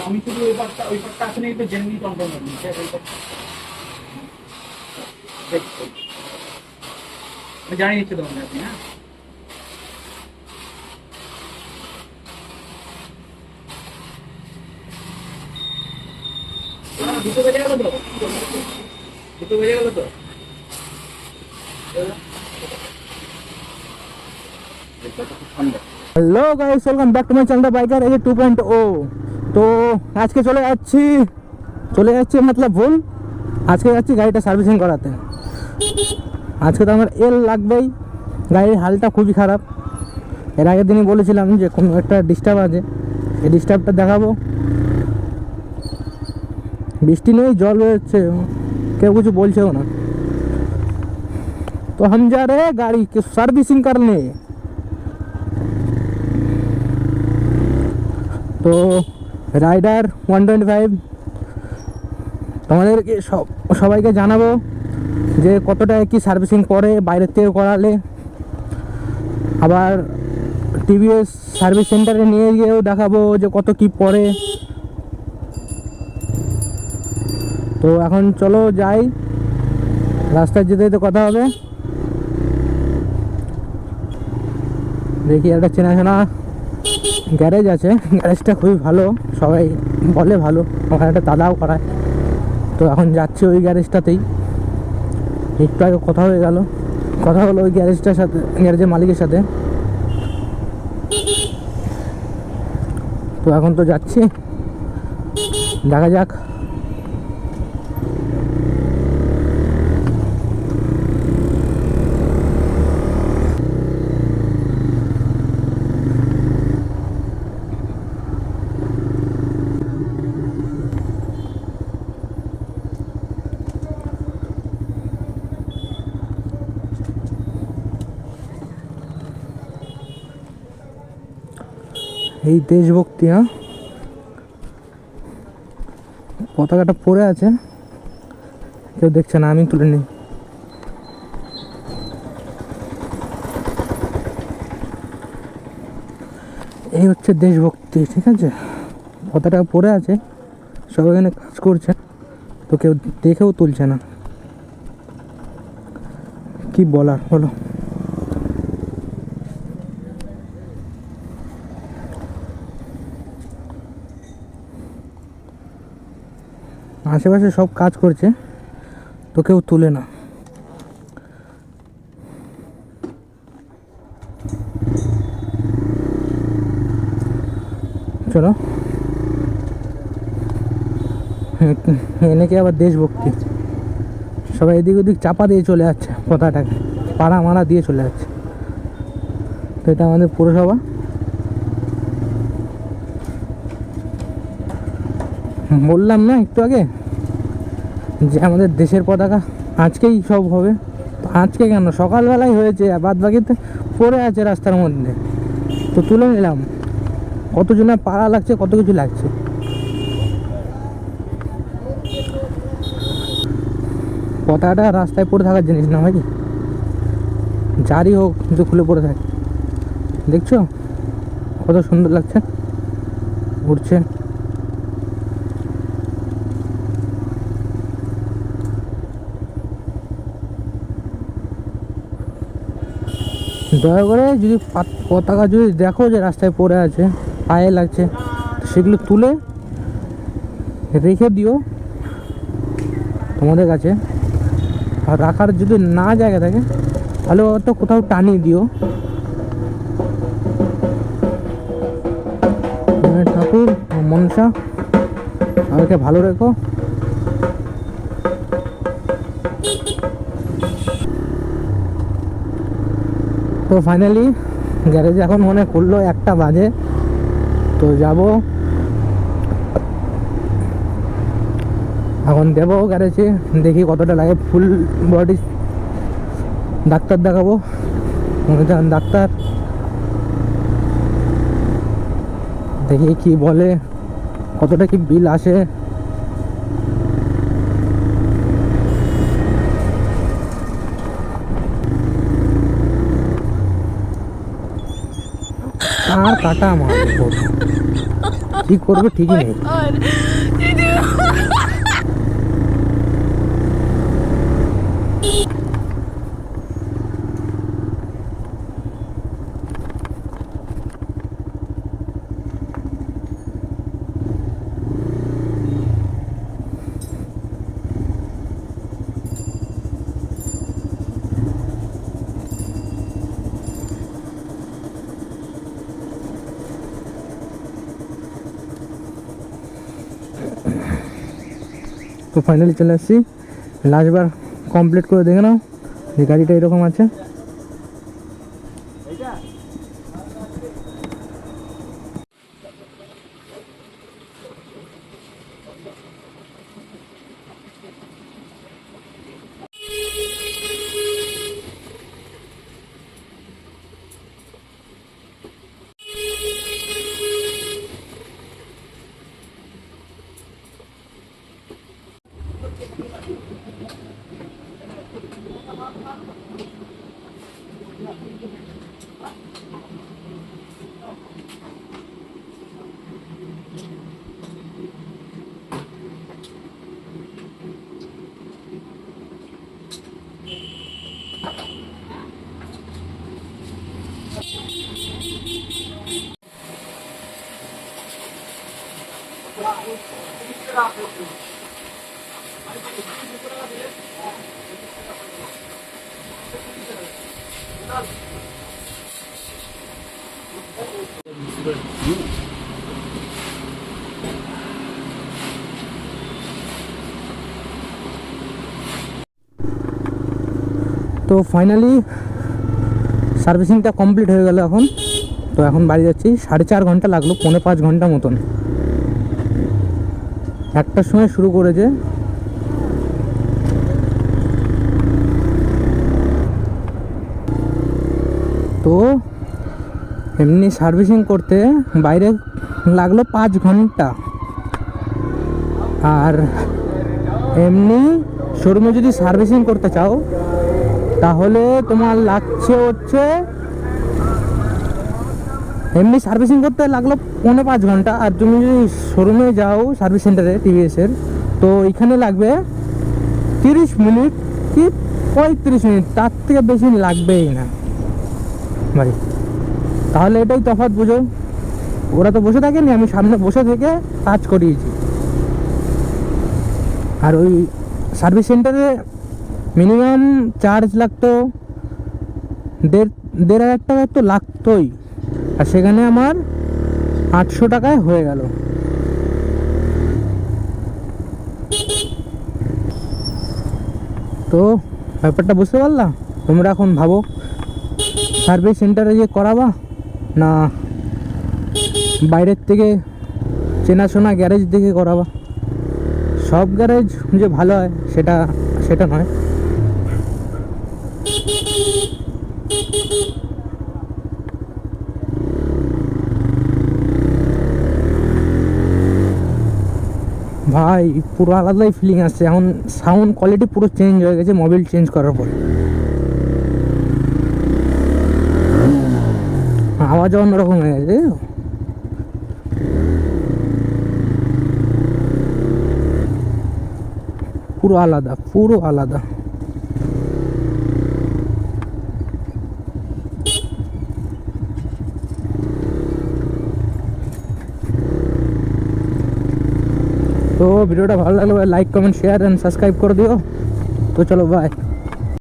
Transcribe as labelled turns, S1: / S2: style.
S1: আমি শুধু ওই পার্টটা আসলে একটু জেনে নিই কনফার্ম করি আমি জানিয়ে নিচ্ছি তোমাকে আপনি। হ্যাঁ দুটো বেজে গেল তো, দুটো বেজে গেল তো।
S2: Hello guys, welcome back to my channel biker AJ 2.0। তো আজকে চলে যাচ্ছি মতলব ভুল, আজকে যাচ্ছি গাড়িটা সার্ভিসিং করাতে। আজকে তো আমার এল লাগবেই, গাড়ির হালটা খুবই খারাপ। এর আগের দিনই বলেছিলাম যে কোনো একটা ডিস্টার্ব আছে, এই ডিস্টার্বটা দেখাবো। বৃষ্টি নেই, জল বেরোচ্ছে, কেউ কিছু বলছেও না। তো हम जा रहे हैं गाड़ी की सर्विसिंग करने। তো রাইডার 125 তোমাদেরকে সবাইকে জানাবো যে কত টাকা কি সার্ভিসিং পড়ে বাইরের থেকে করালে। আবার টিভিএস সার্ভিস সেন্টারে নিয়ে গিয়েও দেখাবো যে কত কি পড়ে। তো এখন চলো যাই, রাস্তায় যেতে যেতে কথা হবে। দেখি একটা চেনাশোনা গ্যারেজ আছে, গ্যারেজটা খুবই ভালো, সবাই বলে ভালো, ওখানে একটা দাদাও করায়। তো এখন যাচ্ছি ওই গ্যারেজটাতেই। একটু আগে কথা হলো ওই গ্যারেজটার সাথে, গ্যারেজের মালিকের সাথে। তো এখন তো যাচ্ছি, দেখা যাক। এই দেশভক্তি, হ্যাঁ, পতাকাটা পড়ে আছে, কেউ দেখছে না, আমি তুলে নিই। এই হচ্ছে দেশভক্তি, ঠিক আছে। পতাকাটা পড়ে আছে, সবাই এখানে কাজ করছে, তো কেউ দেখেও তুলছে না। কি বলার বলো। আশেপাশে সব কাজ করছে, তো কেউ তুলে না। চলো, এনেকে আবার দেশভক্তি, সবাই এদিক ওদিক চাপা দিয়ে চলে যাচ্ছে, পতাকাটাকে পাড়া মারা দিয়ে চলে যাচ্ছে। তো এটা আমাদের পৌরসভা। বললাম না একটু আগে যে আমাদের দেশের পতাকা আজকেই সব হবে, তো আজকে কেন, সকালবেলায় হয়েছে, বাদ বাকিতে পড়ে আছে রাস্তার মধ্যে, তো তুলে নিলাম। কতজনের পাড়া লাগছে, কত কিছু লাগছে। পতাকাটা রাস্তায় পড়ে থাকার জিনিস না ভাই, যারই হোক কিন্তু খুলে পড়ে থাকে। দেখছো কত সুন্দর লাগছে, উঠছে। দয়া করে যদি পতাকা যদি দেখো যে রাস্তায় পড়ে আছে, পায়ে লাগছে, সেগুলো তুলে রেখে দিও তোমাদের কাছে। আর রাখার যদি না জায়গা থাকে তাহলে তো কোথাও টানিয়ে দিও। ঠাকুর মনসা আমাকে ভালো রেখো। তো ফাইনালি গ্যারেজে এখন মনে করলো 1টা বাজে, তো যাব এখন, দেবো গ্যারেজে, দেখি কতটা লাগে। ফুল বডি ডাক্তার দেখাবো, ডাক্তার দেখি কি বলে, কতটা কি বিল আসে। আর কাটা আমার কি করবে ঠিকই নেই। তো ফাইনালি চলে আসছি, লাস্টবার কমপ্লিট করে দেখে নাও যে গাড়িটা এরকম আছে। তো ফাইনালি সার্ভিসিংটা কমপ্লিট হয়ে গেল এখন। তো এখন বাড়ি যাচ্ছি, 4.5 ঘন্টা লাগলো, 4.5 ঘন্টা মতন। 1টার সময় শুরু করেছে। তো এমনি সার্ভিসিং করতে বাইরে লাগলো 5 ঘন্টা, আর এমনি শোরুমে যদি সার্ভিসিং করতে চাও তাহলে তোমার লাগছে হচ্ছে, এমনি সার্ভিসিং করতে লাগলো 4.5 ঘন্টা, আর তুমি যদি শোরুমে যাও সার্ভিস সেন্টারে টিভিএসের, তো এখানে লাগবে 30 মিনিট কি 35 মিনিট, তার থেকে বেশি লাগবেই না ভাই। তাহলে এটাই তফাৎ বুঝো, ওরা তো বসে থাকেনি, আমি সামনে বসে থেকে কাজ করিয়েছি। আর ওই সার্ভিস সেন্টারে মিনিমাম চার্জ লাগতো 1,500 টাকা তো লাগতোই, আর সেখানে আমার 800 টাকায় হয়ে গেল। তো ব্যাপারটা বুঝতে পারলা? তোমরা এখন ভাবো সার্ভিস সেন্টারে যে করাবা না বাইরের থেকে চেনাশোনা গ্যারেজ দেখে করাবা। সব গ্যারেজ যে ভালো হয় সেটা নয়। ভাই পুরো আলাদাই ফিলিং আসছে এখন, সাউন্ড কোয়ালিটি পুরো চেঞ্জ হয়ে গেছে মোবাইল চেঞ্জ করার পর। আওয়াজও অন্যরকম হয়ে গেছে, পুরো আলাদা, পুরো আলাদা। তো ভিডিওটা ভালো লাগলে like comment share and subscribe করে দিও। তো চলো বাই।